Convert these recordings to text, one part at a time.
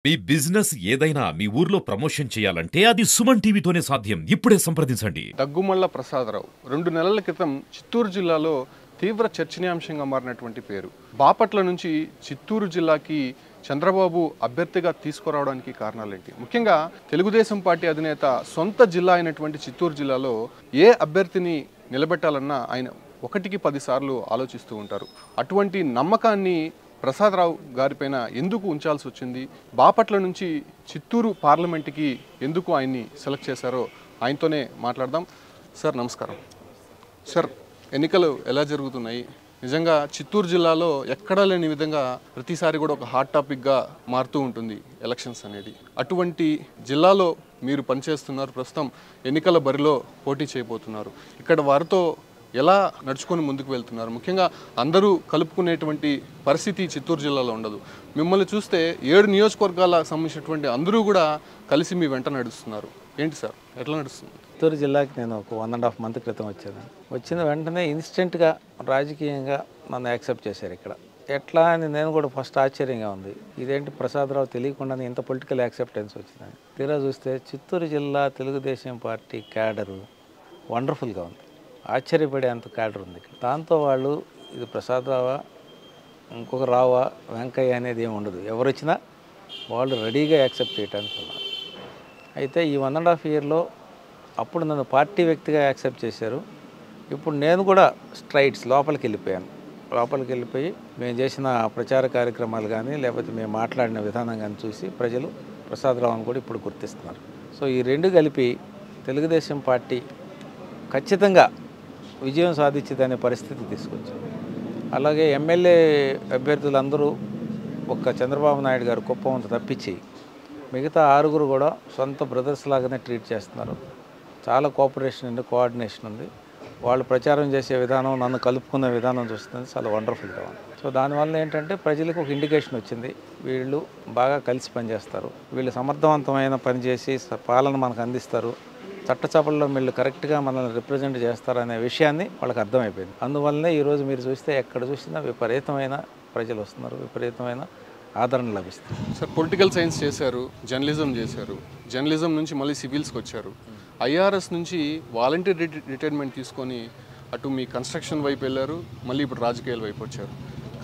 మీ business ఏదైనా మీ ఊర్లో promotion చేయాలంటే అది సుమన్ టీవీతోనే సాధ్యం. ఇప్పుడే సంప్రదించండి. దగ్గుమల్ల ప్రసాదరావు 2 నెలల క్రితం చిత్తూరు జిల్లాలో తీవ్ర చర్చనీయాంశంగా మారినటువంటి పేరు. బాపట్ల నుంచి చిత్తూరు జిల్లాకి చంద్రబాబు అభ్యర్థిగా తీసుకురావడానికి కారణాలేంటి? ముఖ్యంగా తెలుగుదేశం పార్టీ అధినేత సొంత జిల్లా అయినటువంటి చిత్తూరు జిల్లాలో ఏ అభ్యర్థిని నిలబెట్టాలన్నా ఆయన 1కి 10 సార్లు ఆలోచిస్తూ ఉంటారు. అటువంటి నమ్మకాన్ని ప్రసాదరావు గారిపైన ఎందుకు ఉంచాల్సి వచ్చింది? బాపట్ల నుంచి చిత్తూరు పార్లమెంట్కి ఎందుకు ఆయన్ని సెలెక్ట్ చేశారో ఆయనతోనే మాట్లాడదాం. సార్ నమస్కారం. సార్, ఎన్నికలు ఎలా జరుగుతున్నాయి? నిజంగా చిత్తూరు జిల్లాలో ఎక్కడా లేని విధంగా ప్రతిసారి కూడా ఒక హాట్ టాపిక్గా మారుతూ ఉంటుంది ఎలక్షన్స్ అనేది. అటువంటి జిల్లాలో మీరు పనిచేస్తున్నారు, ప్రస్తుతం ఎన్నికల బరిలో పోటీ చేయబోతున్నారు. ఇక్కడ వారితో ఎలా నడుచుకొని ముందుకు వెళ్తున్నారు? ముఖ్యంగా అందరూ కలుపుకునేటువంటి పరిస్థితి చిత్తూరు జిల్లాలో ఉండదు. మిమ్మల్ని చూస్తే 7 నియోజకవర్గాలకు సంబంధించినటువంటి అందరూ కూడా కలిసి మీ వెంట నడుస్తున్నారు. ఏంటి సార్, ఎట్లా నడుస్తుంది? చిత్తూరు జిల్లాకి నేను ఒక 1.5 మంత్ క్రితం వచ్చాను. వచ్చిన వెంటనే ఇన్స్టెంట్గా రాజకీయంగా నన్ను యాక్సెప్ట్ చేశారు ఇక్కడ. ఎట్లా అని నేను కూడా ఫస్ట్ ఆశ్చర్యంగా ఉంది. ఇదేంటి ప్రసాదరావు తెలియకుండానే ఇంత పొలిటికల్ యాక్సెప్టెన్స్ వచ్చిందని. తీరా చూస్తే చిత్తూరు జిల్లా తెలుగుదేశం పార్టీ క్యాడరు వండర్ఫుల్గా ఉంది. ఆశ్చర్యపడే అంత క్యాడర్ ఉంది ఇక్కడ. దాంతో వాళ్ళు ఇది ప్రసాదరావా, ఇంకొక రావా, వెంకయ్య అనేది ఏమి ఉండదు. ఎవరు వచ్చినా వాళ్ళు రెడీగా యాక్సెప్ట్ చేయడానికి ఉన్నారు. అయితే ఈ 1.5 ఇయర్లో అప్పుడు నన్ను పార్టీ వ్యక్తిగా యాక్సెప్ట్ చేశారు. ఇప్పుడు నేను కూడా స్ట్రైట్స్ లోపలికి వెళ్ళిపోయాను. లోపలికి వెళ్ళిపోయి మేము చేసిన ప్రచార కార్యక్రమాలు కానీ లేకపోతే మేము మాట్లాడిన విధానం కానీ చూసి ప్రజలు ప్రసాదరావుని కూడా ఇప్పుడు గుర్తిస్తున్నారు. సో ఈ రెండు కలిపి తెలుగుదేశం పార్టీ ఖచ్చితంగా విజయం సాధించేదనే పరిస్థితి తీసుకొచ్చారు. అలాగే ఎమ్మెల్యే అభ్యర్థులందరూ ఒక్క చంద్రబాబు నాయుడు గారు కుప్పం తప్పించి మిగతా 6 కూడా సొంత బ్రదర్స్ లాగానే ట్రీట్ చేస్తున్నారు. చాలా కోఆపరేషన్ ఉంది, కోఆర్డినేషన్ ఉంది. వాళ్ళు ప్రచారం చేసే విధానం, నన్ను కలుపుకునే విధానం చూస్తుంది చాలా వండర్ఫుల్గా ఉంది. సో దానివల్ల ఏంటంటే ప్రజలకు ఒక ఇండికేషన్ వచ్చింది, వీళ్ళు బాగా కలిసి పనిచేస్తారు, వీళ్ళు సమర్థవంతమైన పని చేసి పాలన మనకు అందిస్తారు, చట్టచపల్లో వీళ్ళు కరెక్ట్గా మనల్ని రిప్రజెంట్ చేస్తారనే విషయాన్ని వాళ్ళకి అర్థమైపోయింది. అందువల్లనే ఈరోజు మీరు చూస్తే ఎక్కడ చూసినా విపరీతమైన ప్రజలు వస్తున్నారు, విపరీతమైన ఆదరణ లభిస్తుంది. సార్, పొలిటికల్ సైన్స్ చేశారు, జర్నలిజం చేశారు, జర్నలిజం నుంచి మళ్ళీ సివిల్స్కి వచ్చారు, ఐఆర్ఎస్ నుంచి వాలంటీర్ రిటైర్మెంట్ తీసుకొని అటు మీ కన్స్ట్రక్షన్ వైపు వెళ్ళారు, మళ్ళీ ఇప్పుడు రాజకీయాల వైపు వచ్చారు.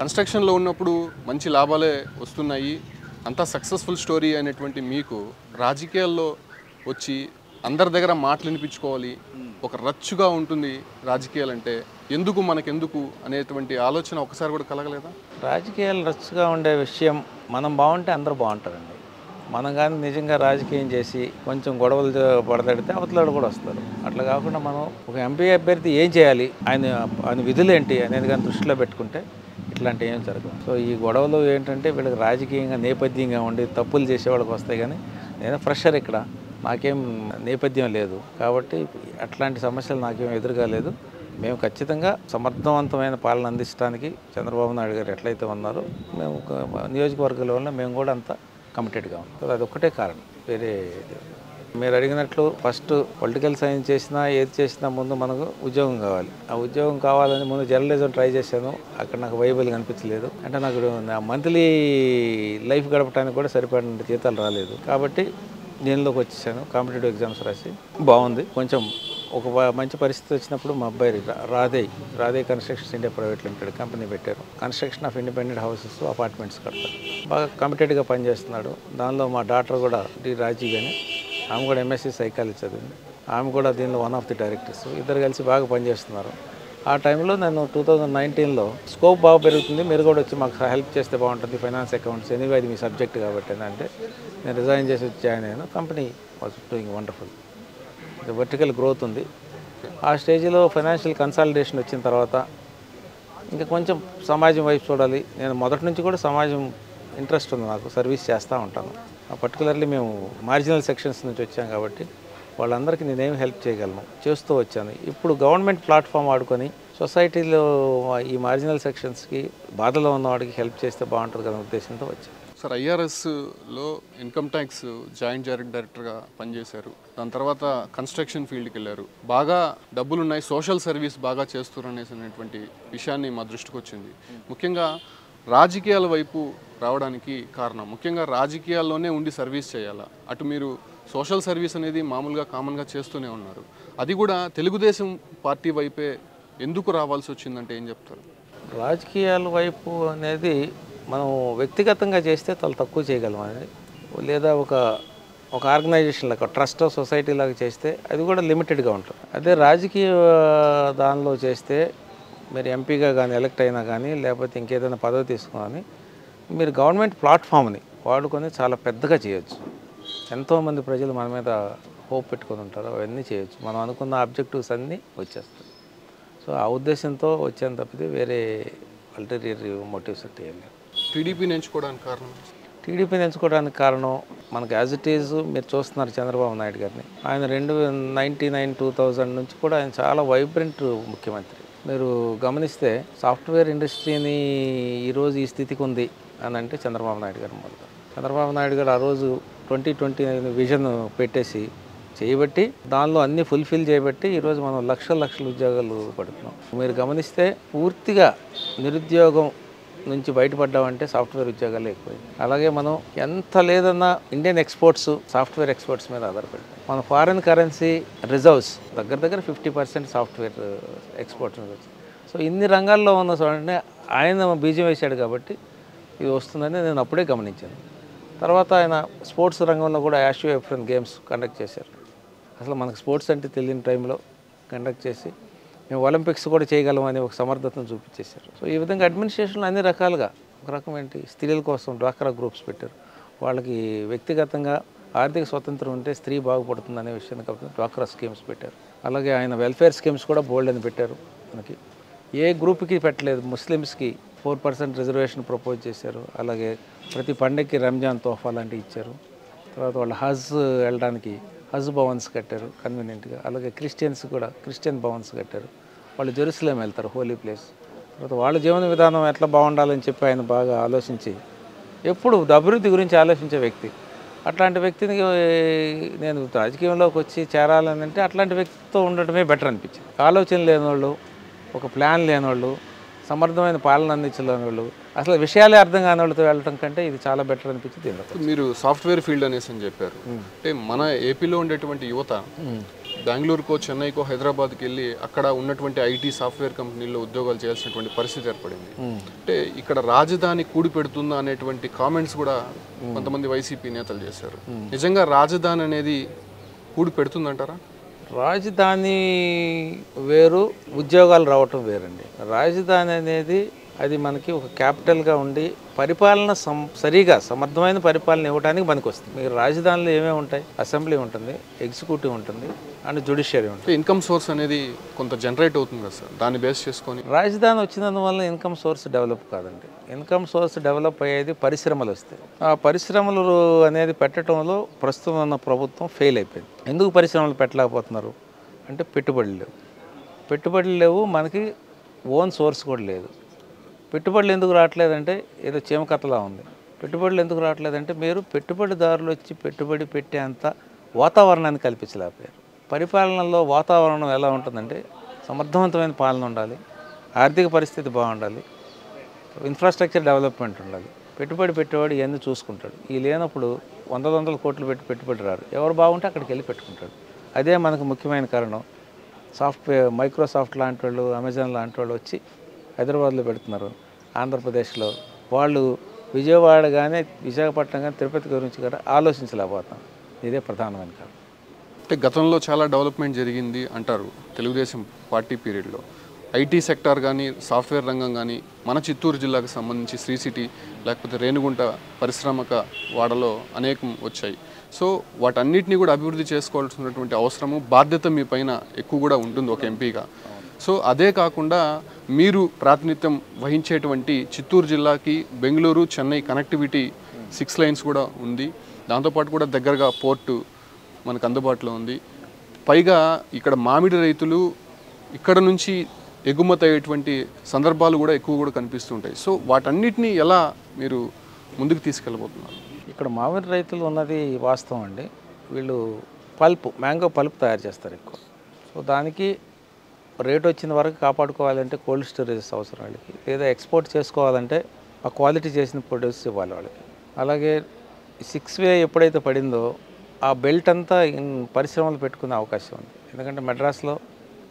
కన్స్ట్రక్షన్లో ఉన్నప్పుడు మంచి లాభాలే వస్తున్నాయి, అంతా సక్సెస్ఫుల్ స్టోరీ అనేటువంటి మీకు రాజకీయాల్లో వచ్చి అందరి దగ్గర మాటలు వినిపించుకోవాలి, ఒక రచ్చుగా ఉంటుంది రాజకీయాలంటే, ఎందుకు మనకెందుకు అనేటువంటి ఆలోచన ఒకసారి కూడా కలగలేదా? రాజకీయాలు రచ్చుగా ఉండే విషయం, మనం బాగుంటే అందరూ బాగుంటారండి. మనం కానీ నిజంగా రాజకీయం చేసి కొంచెం గొడవలు పడదడితే అవతలాడు కూడా వస్తారు. అట్లా కాకుండా మనం ఒక ఎంపీ అభ్యర్థి ఏం చేయాలి, ఆయన విధులు ఏంటి అనేది కానీ దృష్టిలో పెట్టుకుంటే ఇట్లాంటివి ఏం జరగదు. సో ఈ గొడవలు ఏంటంటే వీళ్ళకి రాజకీయంగా నేపథ్యంగా ఉండి తప్పులు చేసేవాళ్ళకి వస్తాయి. కానీ నేను ఫ్రెషర్ ఇక్కడ, నాకేం నేపథ్యం లేదు కాబట్టి అట్లాంటి సమస్యలు నాకేం ఎదురుగా లేదు. మేము ఖచ్చితంగా సమర్థవంతమైన పాలన అందించడానికి చంద్రబాబు నాయుడు గారు ఎట్లయితే ఉన్నారో మేము నియోజకవర్గాల వల్ల మేము కూడా అంత కమిటెడ్గా ఉన్నాం. అది ఒక్కటే కారణం, వేరే. మీరు అడిగినట్లు ఫస్ట్ పొలిటికల్ సైన్స్ చేసినా ఏది చేసినా ముందు మనకు ఉద్యోగం కావాలి. ఆ ఉద్యోగం కావాలని ముందు జర్నలిజం ట్రై చేశాను, అక్కడ నాకు వైబుల్గా అనిపించలేదు. అంటే నాకు నా మంత్లీ లైఫ్ గడపడానికి కూడా సరిపడిన జీతాలు రాలేదు. కాబట్టి దీనిలోకి వచ్చేసాను. కాంపిటేటివ్ ఎగ్జామ్స్ రాసి బాగుంది. కొంచెం ఒక మంచి పరిస్థితి వచ్చినప్పుడు మా అబ్బాయి Radhe constructions India private limited company పెట్టారు. Construction of independent houses, apartments కడతారు. బాగా కమిటెడ్గా పనిచేస్తున్నాడు. దానిలో మా డాటర్ కూడా రాజీవ్ అని, ఆమె కూడా ఎంఎస్సీ సైకాలజీ చదివింది. ఆమె కూడా దీనిలో వన్ ఆఫ్ ది డైరెక్టర్స్. ఇద్దరు కలిసి బాగా పనిచేస్తున్నారు. ఆ టైంలో నేను 2019లో స్కోప్ బాగా పెరుగుతుంది, మీరు కూడా వచ్చి మాకు హెల్ప్ చేస్తే బాగుంటుంది, ఫైనాన్స్ అకౌంట్స్ ఎనీవే అది మీ సబ్జెక్ట్ కాబట్టి అంటే నేను రిజైన్ చేసి జాయిన్ అయ్యాను. Company was doing wonderful, vertical growth ఉంది. ఆ స్టేజ్లో ఫైనాన్షియల్ కన్సాలిడేషన్ వచ్చిన తర్వాత ఇంకా కొంచెం సమాజం వైపు చూడాలి. నేను మొదటి నుంచి కూడా సమాజం ఇంట్రెస్ట్ ఉంది నాకు, సర్వీస్ చేస్తూ ఉంటాను. పర్టికులర్లీ మేము మార్జినల్ సెక్షన్స్ నుంచి వచ్చాం కాబట్టి వాళ్ళందరికీ నేనేమి హెల్ప్ చేయగలను చేస్తూ వచ్చాను. ఇప్పుడు గవర్నమెంట్ ప్లాట్ఫామ్ వాడుకొని సొసైటీలో ఈ మార్జినల్ సెక్షన్స్కి బాధలో ఉన్నవాడికి హెల్ప్ చేస్తే బాగుంటుంది కదా ఉద్దేశంతో వచ్చాను. సార్, ఐఆర్ఎస్లో ఇన్కమ్ ట్యాక్స్ జాయింట్ డైరెక్టర్గా పనిచేశారు. దాని తర్వాత కన్స్ట్రక్షన్ ఫీల్డ్కి వెళ్ళారు. బాగా డబ్బులు ఉన్నాయి, సోషల్ సర్వీస్ బాగా చేస్తున్నారు అనేటువంటి విషయాన్ని మా దృష్టికి వచ్చింది. ముఖ్యంగా రాజకీయాల వైపు రావడానికి కారణం? ముఖ్యంగా రాజకీయాల్లోనే ఉండి సర్వీస్ చేయాలా? అటు మీరు సోషల్ సర్వీస్ అనేది మామూలుగా కామన్గా చేస్తూనే ఉన్నారు, అది కూడా తెలుగుదేశం పార్టీ వైపే ఎందుకు రావాల్సి వచ్చిందంటే ఏం చెప్తారు? రాజకీయాల వైపు అనేది మనం వ్యక్తిగతంగా చేస్తే చాలా తక్కువ చేయగలం అనేది, లేదా ఒక ఆర్గనైజేషన్ లాగా ట్రస్ట్ సొసైటీ లాగా చేస్తే అది కూడా లిమిటెడ్గా ఉంటుంది. అదే రాజకీయ దానిలో చేస్తే మీరు ఎంపీగా కానీ ఎలక్ట్ అయినా కానీ లేకపోతే ఇంకేదైనా పదవి తీసుకుని మీరు గవర్నమెంట్ ప్లాట్ఫామ్ని వాడుకొని చాలా పెద్దగా చేయొచ్చు. ఎంతోమంది ప్రజలు మన మీద హోప్ పెట్టుకొని ఉంటారు, అవన్నీ చేయొచ్చు. మనం అనుకున్న ఆబ్జెక్టివ్స్ అన్నీ వచ్చేస్తాయి. సో ఆ ఉద్దేశంతో వచ్చాను తప్పితే వేరే అల్టీరియర్ మోటివ్స్ అంటే ఏం లేదు. టీడీపీని ఎంచుకోవడానికి కారణం? టీడీపీని ఎంచుకోవడానికి కారణం మనకు యాజ్ ఇట్ ఈజ్ మీరు చూస్తున్నారు చంద్రబాబు నాయుడు గారిని. ఆయన 1999-2000 నుంచి కూడా ఆయన చాలా వైబ్రెంట్ ముఖ్యమంత్రి. మీరు గమనిస్తే సాఫ్ట్వేర్ ఇండస్ట్రీని ఈరోజు ఈ స్థితికి ఉంది అని అంటే చంద్రబాబు నాయుడు గారు మొదలు. చంద్రబాబు నాయుడు గారు ఆ రోజు 2020 విజన్ పెట్టేసి చేయబట్టి దానిలో అన్నీ ఫుల్ఫిల్ చేయబట్టి ఈరోజు మనం లక్షల ఉద్యోగాలు పడుతున్నాం. మీరు గమనిస్తే పూర్తిగా నిరుద్యోగం నుంచి బయటపడ్డామంటే సాఫ్ట్వేర్ ఉద్యోగాలు ఎక్కువైంది. అలాగే మనం ఎంత లేదన్నా ఇండియన్ ఎక్స్పోర్ట్స్ సాఫ్ట్వేర్ ఎక్స్పోర్ట్స్ మీద ఆధారపడి మన ఫారిన్ కరెన్సీ రిజర్వ్స్ దగ్గర 50% సాఫ్ట్వేర్ ఎక్స్పోర్ట్స్ నుంచి. సో ఇన్ని రంగాల్లో ఉన్న చూడండి ఆయన బీజం వేశాడు కాబట్టి ఇది వస్తుందని నేను అప్పుడే గమనించాను. తర్వాత ఆయన స్పోర్ట్స్ రంగంలో కూడా ASIAN గేమ్స్ కండక్ట్ చేశారు. అసలు మనకు స్పోర్ట్స్ అంటే తెలియని టైంలో కండక్ట్ చేసి మేము ఒలింపిక్స్ కూడా చేయగలమని ఒక సమర్థతను చూపించేశారు. సో ఈ విధంగా అడ్మినిస్ట్రేషన్లో అన్ని రకాలుగా ఒక రకం ఏంటి స్త్రీల కోసం డ్వాక్రా గ్రూప్స్ పెట్టారు. వాళ్ళకి వ్యక్తిగతంగా ఆర్థిక స్వతంత్రం ఉంటే స్త్రీ బాగుపడుతుంది అనే విషయాన్ని కాబట్టి డ్వాక్రా స్కీమ్స్ పెట్టారు. అలాగే ఆయన వెల్ఫేర్ స్కీమ్స్ కూడా బోల్డ్ అని పెట్టారు. మనకి ఏ గ్రూప్కి పెట్టలేదు. ముస్లిమ్స్కి 4% రిజర్వేషన్ ప్రపోజ్ చేశారు. అలాగే ప్రతి పండగకి రంజాన్ తోఫా లాంటివి ఇచ్చారు. తర్వాత వాళ్ళు హజ్ వెళ్ళడానికి హజ్ భవన్స్ కట్టారు కన్వీనియంట్గా. అలాగే క్రిస్టియన్స్ కూడా క్రిస్టియన్ భవన్స్ కట్టారు. వాళ్ళు జెరూసలేం వెళ్తారు, హోలీ ప్లేస్. తర్వాత వాళ్ళ జీవన విధానం ఎట్లా బాగుండాలని చెప్పి ఆయన బాగా ఆలోచించి ఎప్పుడు అభివృద్ధి గురించి ఆలోచించే వ్యక్తి. అట్లాంటి వ్యక్తిని నేను రాజకీయంలోకి వచ్చి చేరాలని అంటే అట్లాంటి వ్యక్తితో ఉండటమే బెటర్ అనిపించింది. ఆలోచన లేనివాళ్ళు, ఒక ప్లాన్ లేనివాళ్ళు, సమర్థమైన పాలన అందించలేని వాళ్ళు, అసలు విషయాలే అర్థం కాని వాళ్ళతో వెళ్ళటం కంటే ఇది చాలా బెటర్ అనిపించింది. మీరు సాఫ్ట్వేర్ ఫీల్డ్ అనేసి అని చెప్పారు. అంటే మన ఏపీలో ఉండేటువంటి యువత బెంగళూరుకో, చెన్నైకో, హైదరాబాద్కి వెళ్ళి అక్కడ ఉన్నటువంటి ఐటీ సాఫ్ట్వేర్ కంపెనీల్లో ఉద్యోగాలు చేయాల్సినటువంటి పరిస్థితి ఏర్పడింది. అంటే ఇక్కడ రాజధాని కూడి పెడుతుందా అనేటువంటి కామెంట్స్ కూడా కొంతమంది వైసీపీ నేతలు చేశారు. నిజంగా రాజధాని అనేది కూడి పెడుతుందంటారా? రాజధాని వేరు, ఉద్యోగాలు రావటం వేరండి. రాజధాని అనేది అది మనకి ఒక క్యాపిటల్గా ఉండి పరిపాలన సరిగా సమర్థమైన పరిపాలన ఇవ్వడానికి మనకు వస్తుంది. మీరు రాజధానిలో ఏమేమి ఉంటాయి? అసెంబ్లీ ఉంటుంది, ఎగ్జిక్యూటివ్ ఉంటుంది అండ్ జ్యుడిషియరీ ఉంటుంది. ఇన్కమ్ సోర్స్ అనేది కొంత జనరేట్ అవుతుంది కదా సార్, దాన్ని బేస్ చేసుకొని. రాజధాని వచ్చినందువల్ల ఇన్కమ్ సోర్స్ డెవలప్ కాదండి. ఇన్కమ్ సోర్స్ డెవలప్ అయ్యేది పరిశ్రమలు వస్తాయి. ఆ పరిశ్రమలు అనేది పెట్టడంలో ప్రస్తుతం ఉన్న ప్రభుత్వం ఫెయిల్ అయిపోయింది. ఎందుకు పరిశ్రమలు పెట్టలేకపోతున్నారు అంటే పెట్టుబడులు లేవు, మనకి ఓన్ సోర్స్ కూడా లేదు. పెట్టుబడులు ఎందుకు రావట్లేదంటే ఏదో చీమకథలా ఉంది. పెట్టుబడులు ఎందుకు రావట్లేదంటే మీరు పెట్టుబడిదారులు వచ్చి పెట్టుబడి పెట్టేంత వాతావరణాన్ని కల్పించలేకపోయారు. పరిపాలనలో వాతావరణం ఎలా ఉంటుందంటే సమర్థవంతమైన పాలన ఉండాలి, ఆర్థిక పరిస్థితి బాగుండాలి, ఇన్ఫ్రాస్ట్రక్చర్ డెవలప్మెంట్ ఉండాలి. పెట్టుబడి పెట్టేవాడు ఇవన్నీ చూసుకుంటాడు. ఈ లేనప్పుడు వందల కోట్లు పెట్టి పెట్టుబడి రారు. ఎవరు బాగుంటే అక్కడికి వెళ్ళి పెట్టుకుంటాడు. అదే మనకు ముఖ్యమైన కారణం. మైక్రోసాఫ్ట్ లాంటి వాళ్ళు, అమెజాన్ లాంటి వాళ్ళు వచ్చి హైదరాబాద్లో పెడుతున్నారు. ఆంధ్రప్రదేశ్లో వాళ్ళు విజయవాడ కానీ విశాఖపట్నం కానీ తిరుపతి గురించి కూడా ఆలోచించలేకపోతాం. ఇదే ప్రధానమైన కారణం. అంటే గతంలో చాలా డెవలప్మెంట్ జరిగింది అంటారు తెలుగుదేశం పార్టీ పీరియడ్లో. ఐటీ సెక్టార్ కానీ, సాఫ్ట్వేర్ రంగం కానీ, మన చిత్తూరు జిల్లాకు సంబంధించి శ్రీ సిటీ లేకపోతే రేణిగుంట పరిశ్రామిక వాడలో అనేకం వచ్చాయి. సో వాటన్నిటిని కూడా అభివృద్ధి చేసుకోవాల్సినటువంటి అవసరము, బాధ్యత మీ పైన ఎక్కువ కూడా ఉంటుంది ఒక ఎంపీగా. సో అదే కాకుండా మీరు ప్రాతినిధ్యం వహించేటువంటి చిత్తూరు జిల్లాకి బెంగళూరు, చెన్నై కనెక్టివిటీ 6 లైన్స్ కూడా ఉంది. దాంతోపాటు కూడా దగ్గరగా పోర్టు మనకు అందుబాటులో ఉంది. పైగా ఇక్కడ మామిడి రైతులు ఇక్కడ నుంచి ఎగుమతి అయ్యేటువంటి సందర్భాలు కూడా ఎక్కువ కూడా కనిపిస్తుంటాయి. సో వాటన్నిటిని ఎలా మీరు ముందుకు తీసుకెళ్ళబోతున్నారు? ఇక్కడ మామిడి రైతులు ఉన్నది వాస్తవం అండి. వీళ్ళు మ్యాంగో పల్ప్ తయారు చేస్తారు ఎక్కువ. సో దానికి రేట్ వచ్చిన వరకు కాపాడుకోవాలంటే కోల్డ్ స్టోరేజెస్ అవసరం వాళ్ళకి, లేదా ఎక్స్పోర్ట్ చేసుకోవాలంటే ఆ క్వాలిటీ చేసిన ప్రొడ్యూస్ ఇవ్వాలి వాళ్ళకి. అలాగే 6 వే ఎప్పుడైతే పడిందో ఆ బెల్ట్ అంతా పరిశ్రమలు పెట్టుకునే అవకాశం ఉంది. ఎందుకంటే మెడ్రాస్లో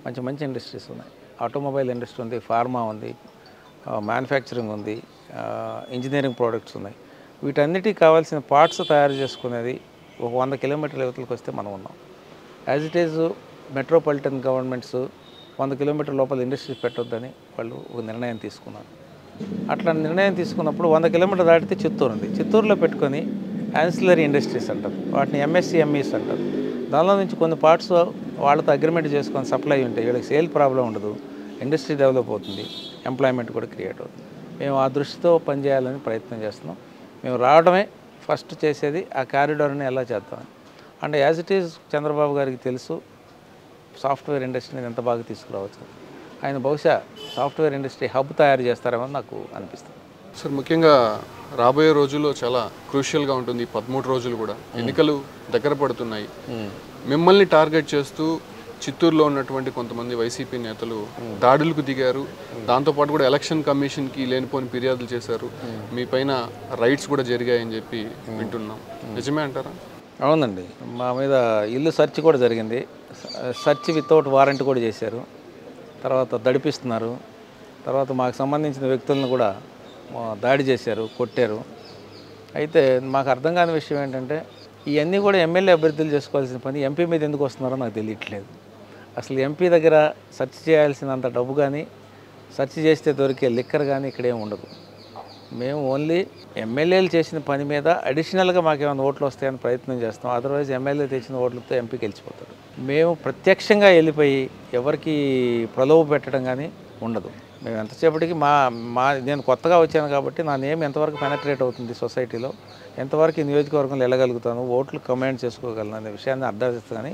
మంచి మంచి ఇండస్ట్రీస్ ఉన్నాయి. ఆటోమొబైల్ ఇండస్ట్రీ ఉంది, ఫార్మా ఉంది, మ్యానుఫ్యాక్చరింగ్ ఉంది, ఇంజనీరింగ్ ప్రోడక్ట్స్ ఉన్నాయి. వీటన్నిటికి కావాల్సిన పార్ట్స్ తయారు చేసుకునేది ఒక 100 కిలోమీటర్ల యువతలకు వస్తే మనం ఉన్నాం. As it is metropolitan governments 100 కిలోమీటర్ల లోపల ఇండస్ట్రీస్ పెట్టొద్దని వాళ్ళు ఒక నిర్ణయం తీసుకున్నారు. అట్లా నిర్ణయం తీసుకున్నప్పుడు 100 కిలోమీటర్లు దాటితే చిత్తూరు ఉంది. చిత్తూరులో పెట్టుకొని యాన్సిలరీ ఇండస్ట్రీస్ అంటారు, వాటిని ఎంఎస్సిఎంఈస్ అంటారు. దానిలో నుంచి కొన్ని పార్ట్స్ వాళ్ళతో అగ్రిమెంట్ చేసుకొని సప్లై ఉంటాయి. వీళ్ళకి సేల్ ప్రాబ్లం ఉండదు, ఇండస్ట్రీ డెవలప్ అవుతుంది, ఎంప్లాయ్మెంట్ కూడా క్రియేట్ అవుతుంది. మేము ఆ దృష్టితో పనిచేయాలని ప్రయత్నం చేస్తున్నాం. మేము రావడమే ఫస్ట్ చేసేది ఆ కారిడార్ని ఎలా చేద్దామని. అంటే యాజ్ ఇట్ ఈజ్ చంద్రబాబు గారికి తెలుసు సాఫ్ట్వేర్ ఇండస్ట్రీని ఎంత బాగా తీసుకురావచ్చు. ఆయన బహుశా సాఫ్ట్వేర్ ఇండస్ట్రీ హబ్ తయారు చేస్తారేమో నాకు అనిపిస్తుంది. సార్, ముఖ్యంగా రాబోయే రోజుల్లో చాలా క్రూషియల్గా ఉంటుంది. 13 రోజులు కూడా ఎన్నికలు దగ్గర పడుతున్నాయి. మిమ్మల్ని టార్గెట్ చేస్తూ చిత్తూరులో ఉన్నటువంటి కొంతమంది వైసీపీ నేతలు దాడులకు దిగారు. దాంతోపాటు కూడా ఎలక్షన్ కమిషన్కి లేనిపోని ఫిర్యాదులు చేశారు. మీ పైన రైట్స్ కూడా జరిగాయని చెప్పి వింటున్నాం. నిజమే అంటారా? అవునండి, మా మీద ఇల్లు సెర్చ్ కూడా జరిగింది. సెర్చ్ వితౌట్ వారెంట్ కూడా చేశారు. తర్వాత దడిపిస్తున్నారు. తర్వాత మాకు సంబంధించిన వ్యక్తులను కూడా దాడి చేశారు, కొట్టారు. అయితే మాకు అర్థం కాని విషయం ఏంటంటే ఇవన్నీ కూడా ఎమ్మెల్యే అభ్యర్థులు చేసుకోవాల్సిన పని ఎంపీ మీద ఎందుకు వస్తున్నారో నాకు తెలియట్లేదు. అసలు ఎంపీ దగ్గర సెర్చ్ చేయాల్సినంత డబ్బు కానీ, సెర్చ్ చేస్తే దొరికే లిక్కర్ కానీ ఇక్కడేం ఉండదు. మేము ఓన్లీ ఎమ్మెల్యేలు చేసిన పని మీద అడిషనల్గా మాకేమైనా ఓట్లు వస్తాయని ప్రయత్నం చేస్తాం. అదర్వైజ్ ఎమ్మెల్యే తెచ్చిన ఓట్లతో ఎంపీ గెలిచిపోతాడు. మేము ప్రత్యక్షంగా వెళ్ళిపోయి ఎవరికి ప్రలోభ పెట్టడం కానీ ఉండదు. మేము ఎంతసేపటికి నేను కొత్తగా వచ్చాను కాబట్టి నా నేమ్ ఎంతవరకు పెనట్రేట్ అవుతుంది సొసైటీలో, ఎంతవరకు ఈ నియోజకవర్గంలో వెళ్ళగలుగుతాను, ఓట్లు కమాండ్ చేసుకోగలను అనే విషయాన్ని అర్థం చేస్తాను. కానీ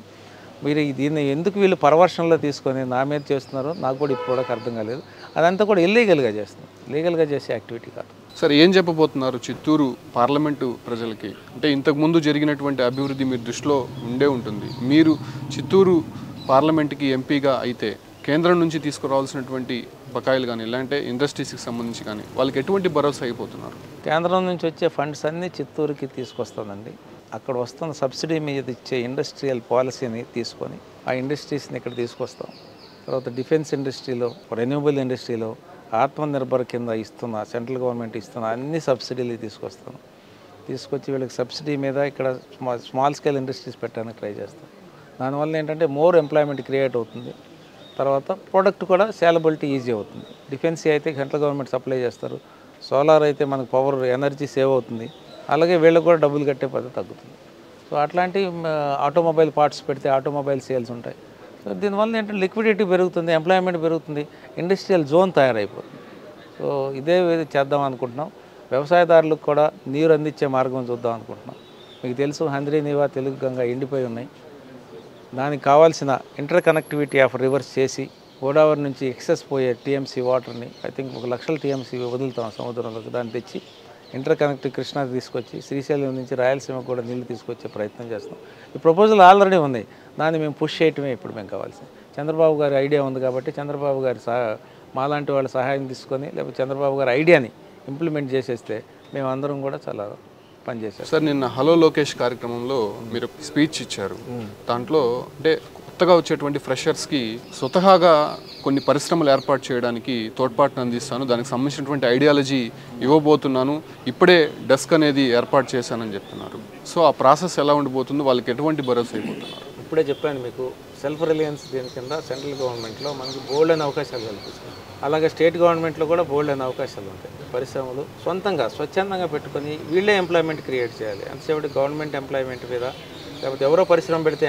మీరు దీన్ని ఎందుకు వీళ్ళు పరవర్షంలో తీసుకొని నా మీద చేస్తున్నారో నాకు కూడా ఇప్పుడు అర్థం కాలేదు. అదంతా కూడా ఇల్లీగల్గా చేస్తున్నాం, లీగల్గా చేసే యాక్టివిటీ కాదు. సార్, ఏం చెప్పబోతున్నారు చిత్తూరు పార్లమెంటు ప్రజలకి? అంటే ఇంతకుముందు జరిగినటువంటి అభివృద్ధి మీరు దృష్టిలో ఉండే ఉంటుంది. మీరు చిత్తూరు పార్లమెంట్కి ఎంపీగా అయితే కేంద్రం నుంచి తీసుకురావాల్సినటువంటి బకాయిలు కానీ, ఇలాంటి ఇండస్ట్రీస్కి సంబంధించి కానీ వాళ్ళకి ఎటువంటి భరోసా అయిపోతున్నారు? కేంద్రం నుంచి వచ్చే ఫండ్స్ అన్నీ చిత్తూరుకి తీసుకొస్తానండి. అక్కడ వస్తున్న సబ్సిడీ మీద ఇచ్చే ఇండస్ట్రియల్ పాలసీని తీసుకొని ఆ ఇండస్ట్రీస్ని ఇక్కడ తీసుకొస్తాం. తర్వాత డిఫెన్స్ ఇండస్ట్రీలో, రెన్యూబుల్ ఇండస్ట్రీలో ఆత్మనిర్భర్ కింద ఇస్తున్న సెంట్రల్ గవర్నమెంట్ ఇస్తున్న అన్ని సబ్సిడీలు తీసుకొస్తాం. తీసుకొచ్చి వీళ్ళకి సబ్సిడీ మీద ఇక్కడ స్మాల్ స్కేల్ ఇండస్ట్రీస్ పెట్టడానికి ట్రై చేస్తాం. దానివల్ల ఏంటంటే మోర్ ఎంప్లాయ్మెంట్ క్రియేట్ అవుతుంది. తర్వాత ప్రోడక్ట్ కూడా సేలబిలిటీ ఈజీ అవుతుంది. డిఫెన్స్ అయితే సెంట్రల్ గవర్నమెంట్ సప్లై చేస్తారు, సోలార్ అయితే మనకు పవర్ ఎనర్జీ సేవ్ అవుతుంది. అలాగే వీళ్ళకి కూడా డబ్బులు కట్టే పద్ధతి తగ్గుతుంది. సో అట్లాంటి ఆటోమొబైల్ పార్ట్స్ పెడితే ఆటోమొబైల్ సేల్స్ ఉంటాయి. సో దీనివల్ల ఏంటంటే లిక్విడిటీ పెరుగుతుంది, ఎంప్లాయ్మెంట్ పెరుగుతుంది, ఇండస్ట్రియల్ జోన్ తయారైపోతుంది. సో ఇదే చేద్దాం అనుకుంటున్నాం. వ్యవసాయదారులకు కూడా నీరు అందించే మార్గం చూద్దాం అనుకుంటున్నాం. మీకు తెలుసు హంద్రీ నీవా, తెలుగు గంగా ఎండిపోయి ఉన్నాయి. దానికి కావాల్సిన ఇంటర్ కనెక్టివిటీ ఆఫ్ రివర్స్ చేసి గోదావరి నుంచి ఎక్సెస్ పోయే టీఎంసీ వాటర్ని ఐ థింక్ 1,00,000 టీఎంసీ వదులుతాం సముద్రంలోకి. దాన్ని తెచ్చి ఇంటర్ కనెక్టివ్ కృష్ణా తీసుకొచ్చి శ్రీశైలం నుంచి రాయలసీమకు కూడా నీళ్లు తీసుకొచ్చే ప్రయత్నం చేస్తాం. ఈ ప్రపోజల్ ఆల్రెడీ ఉంది, దాన్ని మేము పుష్ చేయటమే ఇప్పుడు మేము కావాల్సింది. చంద్రబాబు గారి ఐడియా ఉంది కాబట్టి చంద్రబాబు గారి మాలాంటి వాళ్ళ సహాయం తీసుకొని లేకపోతే చంద్రబాబు గారి ఐడియాని ఇంప్లిమెంట్ చేసేస్తే మేము అందరం కూడా చాలా పనిచేశారు. సార్, నిన్న హలో లోకేష్ కార్యక్రమంలో మీరు స్పీచ్ ఇచ్చారు. దాంట్లో అంటే కొత్తగా వచ్చేటువంటి ఫ్రెషర్స్కి స్వతహాగా కొన్ని పరిశ్రమలు ఏర్పాటు చేయడానికి తోడ్పాటును అందిస్తాను, దానికి సంబంధించినటువంటి ఐడియాలజీ ఇవ్వబోతున్నాను, ఇప్పుడే డెస్క్ అనేది ఏర్పాటు చేశానని చెప్తున్నారు. సో ఆ ప్రాసెస్ ఎలా ఉండిపోతుంది, వాళ్ళకి ఎటువంటి భరోసా అయిపోతున్నారు? ఇప్పుడే చెప్పాను మీకు, సెల్ఫ్ రిలయన్స్ దీని కింద సెంట్రల్ గవర్నమెంట్లో మనకి బోల్డ్ అయిన అవకాశాలు కల్పిస్తుంది. అలాగే స్టేట్ గవర్నమెంట్లో కూడా బోల్డ్ అయిన అవకాశాలు ఉంటాయి. పరిశ్రమలు సొంతంగా స్వచ్ఛందంగా పెట్టుకొని వీళ్ళే ఎంప్లాయ్మెంట్ క్రియేట్ చేయాలి. అంతసేపటి గవర్నమెంట్ ఎంప్లాయ్మెంట్ మీద లేకపోతే ఎవరో పరిశ్రమ పెడితే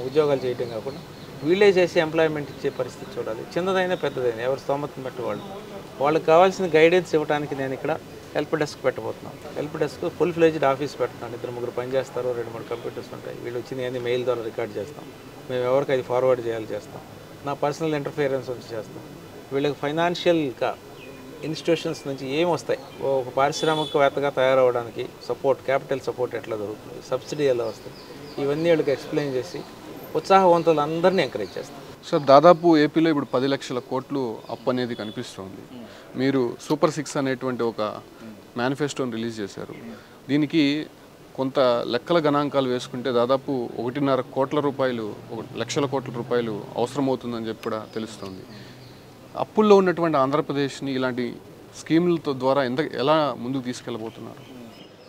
ఉద్యోగాలు చేయడం కాకుండా వీళ్ళే చేసి ఎంప్లాయ్మెంట్ ఇచ్చే పరిస్థితి చూడాలి. చిన్నదైనా పెద్దదైనా ఎవరు స్తోమతను బట్టి వాళ్ళకి కావాల్సిన గైడెన్స్ ఇవ్వడానికి నేను ఇక్కడ హెల్ప్ డెస్క్ పెట్టబోతున్నాను. Help desk full fledged office పెడుతున్నాను. 2-3 పని చేస్తారు, 2-3 కంప్యూటర్స్ ఉంటాయి. వీళ్ళు వచ్చినవన్నీ మెయిల్ ద్వారా రికార్డ్ చేస్తాం. మేము ఎవరికి అది ఫార్వర్డ్ చేస్తాం. నా పర్సనల్ ఇంటర్ఫియరెన్స్ వచ్చి చేస్తాం. వీళ్ళకి ఫైనాన్షియల్గా ఇన్స్టిట్యూషన్స్ నుంచి ఏం వస్తాయి, ఒక పారిశ్రామికవేత్తగా తయారవడానికి సపోర్ట్, క్యాపిటల్ సపోర్ట్ ఎట్లా దొరుకుతుంది, సబ్సిడీ ఎలా వస్తాయి, ఇవన్నీ వీళ్ళకి ఎక్స్ప్లెయిన్ చేసి ఉత్సాహవంతులందరినీ ఎంకరేజ్ చేస్తాం. సార్ దాదాపు ఏపీలో ఇప్పుడు 10 లక్షల కోట్లు అప్పు అనేది కనిపిస్తోంది. మీరు సూపర్ 6 అనేటువంటి ఒక మేనిఫెస్టోని రిలీజ్ చేశారు. దీనికి కొంత లెక్కల గణాంకాలు వేసుకుంటే దాదాపు 1.5 కోట్ల రూపాయలు, 1 లక్షల కోట్ల రూపాయలు అవసరమవుతుందని చెప్పి కూడా తెలుస్తుంది. అప్పుల్లో ఉన్నటువంటి ఆంధ్రప్రదేశ్ని ఇలాంటి స్కీములతో ద్వారా ఎలా ముందుకు తీసుకెళ్ళబోతున్నారు?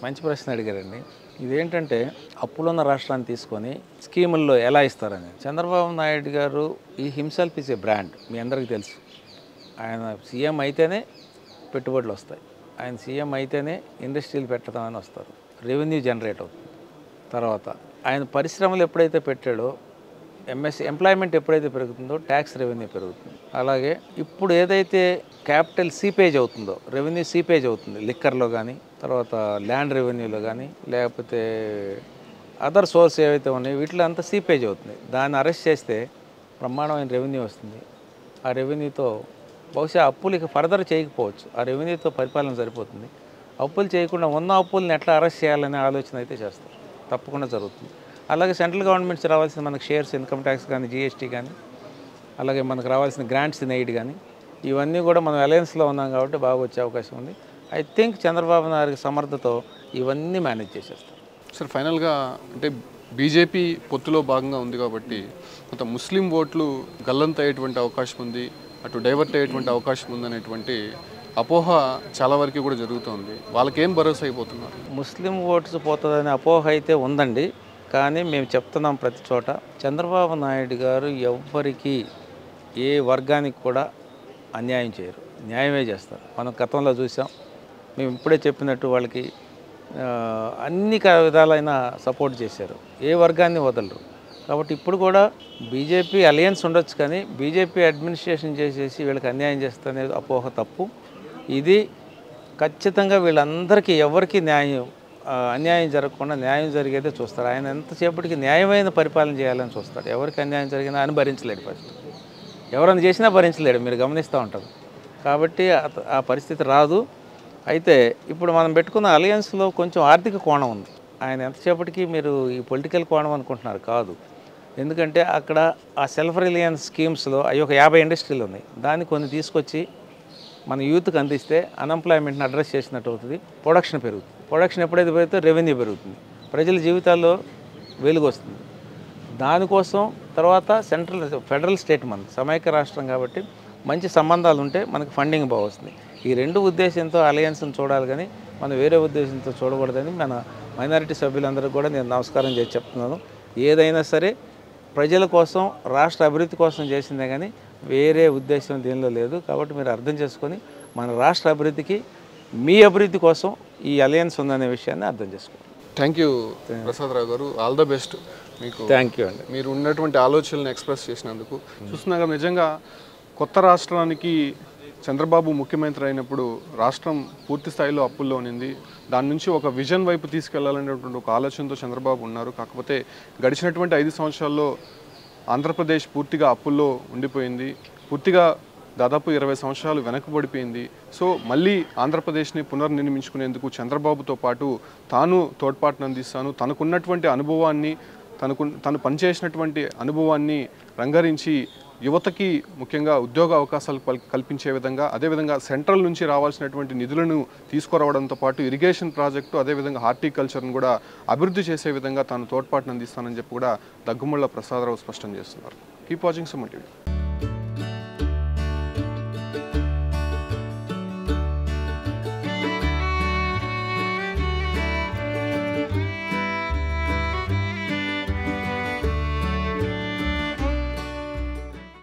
మంచి ప్రశ్న అడిగారండి. ఇదేంటంటే అప్పులున్న రాష్ట్రాన్ని తీసుకొని స్కీముల్లో ఎలా ఇస్తారని. చంద్రబాబు నాయుడు గారు ఈ హిమ్సెల్ఫ్ ఈజ్ ఏ బ్రాండ్, మీ అందరికీ తెలుసు. ఆయన సీఎం అయితేనే పెట్టుబడులు వస్తాయి, ఆయన సీఎం అయితేనే ఇండస్ట్రీలు పెట్టదామని వస్తారు, రెవెన్యూ జనరేట్ అవుతుంది. తర్వాత ఆయన పరిశ్రమలు ఎప్పుడైతే పెట్టాడో, ఎంప్లాయ్మెంట్ ఎప్పుడైతే పెరుగుతుందో ట్యాక్స్ రెవెన్యూ పెరుగుతుంది. అలాగే ఇప్పుడు ఏదైతే క్యాపిటల్ సీపేజ్ అవుతుందో, రెవెన్యూ సీపేజ్ అవుతుంది లిక్కర్లో కానీ, తర్వాత ల్యాండ్ రెవెన్యూలో కానీ, లేకపోతే అదర్ సోర్స్ ఏవైతే ఉన్నాయో వీటిలో అంతా సీపేజ్ అవుతుంది. దాన్ని అరెస్ట్ చేస్తే బ్రహ్మాండమైన రెవెన్యూ వస్తుంది. ఆ రెవెన్యూతో బహుశా అప్పులు ఇక ఫర్దర్ చేయకపోవచ్చు, ఆ రెవెన్యూతో పరిపాలన సరిపోతుంది. అప్పులు చేయకుండా ఉన్న అప్పుల్ని ఎట్లా అరెస్ట్ చేయాలనే ఆలోచన అయితే చేస్తారు, తప్పకుండా జరుగుతుంది. అలాగే సెంట్రల్ గవర్నమెంట్స్ రావాల్సిన మనకు షేర్స్, ఇన్కమ్ ట్యాక్స్ కానీ, జీఎస్టీ కానీ, అలాగే మనకు రావాల్సిన గ్రాంట్స్ ఇన్ ఎయిడ్ కానీ, ఇవన్నీ కూడా మనం అలయన్స్లో ఉన్నాం కాబట్టి బాగా వచ్చే అవకాశం ఉంది. ఐ థింక్ చంద్రబాబు నాయుడు సమర్థతో ఇవన్నీ మేనేజ్ చేసేస్తారు. సార్ ఫైనల్గా అంటే బీజేపీ పొత్తులో భాగంగా ఉంది కాబట్టి కొంత ముస్లిం ఓట్లు గల్లంత అయ్యేటువంటి అవకాశం ఉంది, అటు డైవర్ట్ అయ్యేటువంటి అవకాశం ఉందనేటువంటి అపోహ చాలా వరకు కూడా జరుగుతుంది. వాళ్ళకేం భరోసా అయిపోతున్నారు? ముస్లిం ఓట్స్ పోతుందనే అపోహ అయితే ఉందండి. కానీ మేము చెప్తున్నాం ప్రతి చోట, చంద్రబాబు నాయుడు గారు ఎవ్వరికి ఏ వర్గానికి కూడా అన్యాయం చేయరు, న్యాయమే చేస్తారు. మనం గతంలో చూసాం, మేము ఇప్పుడే చెప్పినట్టు వాళ్ళకి అన్ని విధాలైన సపోర్ట్ చేశారు, ఏ వర్గాన్ని వదలరు. కాబట్టి ఇప్పుడు కూడా బీజేపీ అలయన్స్ ఉండొచ్చు, కానీ బీజేపీ అడ్మినిస్ట్రేషన్ చేసేసి వీళ్ళకి అన్యాయం చేస్తానే అపోహ తప్పు. ఇది ఖచ్చితంగా వీళ్ళందరికీ ఎవరికి అన్యాయం జరగకుండా న్యాయం జరిగేదే చూస్తారు. ఆయన ఎంతసేపటికి న్యాయమైన పరిపాలన చేయాలని చూస్తాడు. ఎవరికి అన్యాయం జరిగినా ఆయన భరించలేడు, ఫస్ట్ ఎవరైనా చేసినా భరించలేడు, మీరు గమనిస్తూ ఉంటారు. కాబట్టి ఆ పరిస్థితి రాదు. అయితే ఇప్పుడు మనం పెట్టుకున్న అలయన్స్లో కొంచెం ఆర్థిక కోణం ఉంది. ఆయన ఎంతసేపటికి మీరు ఈ పొలిటికల్ కోణం అనుకుంటున్నారు, కాదు. ఎందుకంటే అక్కడ ఆ సెల్ఫ్ రిలయన్స్ స్కీమ్స్లో అవి ఒక 50 ఇండస్ట్రీలు ఉన్నాయి. దాన్ని కొన్ని తీసుకొచ్చి మన యూత్కి అందిస్తే అన్ఎంప్లాయ్మెంట్ని అడ్రస్ చేసినట్టు అవుతుంది, ప్రొడక్షన్ పెరుగుతుంది. ప్రొడక్షన్ ఎప్పుడైతే పెరిగితే రెవెన్యూ పెరుగుతుంది, ప్రజల జీవితాల్లో వెలుగు వస్తుంది. దానికోసం తర్వాత ఫెడరల్ స్టేట్ మనది సమైక్య రాష్ట్రం కాబట్టి మంచి సంబంధాలు ఉంటే మనకి ఫండింగ్ బాగా వస్తుంది. ఈ రెండు ఉద్దేశంతో అలయన్స్ని చూడాలి, కానీ మనం వేరే ఉద్దేశంతో చూడకూడదని మన మైనారిటీ సభ్యులందరికీ కూడా నేను నమస్కారం చేసి చెప్తున్నాను. ఏదైనా సరే ప్రజల కోసం, రాష్ట్ర అభివృద్ధి కోసం చేసిందే కానీ వేరే ఉద్దేశం దీనిలో లేదు. కాబట్టి మీరు అర్థం చేసుకొని మన రాష్ట్ర అభివృద్ధికి, మీ అభివృద్ధి కోసం ఈ అలయన్స్ ఉందనే విషయాన్ని అర్థం చేసుకోండి. థ్యాంక్ యూ ప్రసాదరావు గారు, ఆల్ ద బెస్ట్ మీకు. థ్యాంక్ యూ అండి. మీరు ఉన్నటువంటి ఆలోచనలను ఎక్స్ప్రెస్ చేసినందుకు. చూస్తున్నాగా నిజంగా కొత్త రాష్ట్రానికి చంద్రబాబు ముఖ్యమంత్రి అయినప్పుడు రాష్ట్రం పూర్తి స్థాయిలో అప్పుల్లో ఉన్నింది. దాని నుంచి ఒక విజన్ వైపు తీసుకెళ్లాలనేటువంటి ఒక ఆలోచనతో చంద్రబాబు ఉన్నారు. కాకపోతే గడిచినటువంటి 5 సంవత్సరాల్లో ఆంధ్రప్రదేశ్ పూర్తిగా అప్పుల్లో ఉండిపోయింది. పూర్తిగా దాదాపు 20 సంవత్సరాలు వెనకబడిపోయింది. సో మళ్ళీ ఆంధ్రప్రదేశ్ని పునర్నిర్మించుకునేందుకు చంద్రబాబుతో పాటు తాను తోడ్పాటును అందిస్తాను, తనకున్నటువంటి అనుభవాన్ని, తను పనిచేసినటువంటి అనుభవాన్ని రంగరించి యువతకి ముఖ్యంగా ఉద్యోగ అవకాశాలు కల్పించే విధంగా, అదేవిధంగా సెంట్రల్ నుంచి రావాల్సినటువంటి నిధులను తీసుకురావడంతో పాటు ఇరిగేషన్ ప్రాజెక్టు, అదేవిధంగా హార్టికల్చర్ను కూడా అభివృద్ధి చేసే విధంగా తాను తోడ్పాటును అందిస్తానని చెప్పి కూడా దగ్గుముళ్ళ ప్రసాదరావు స్పష్టం చేస్తున్నారు. Keep watching Suman TV.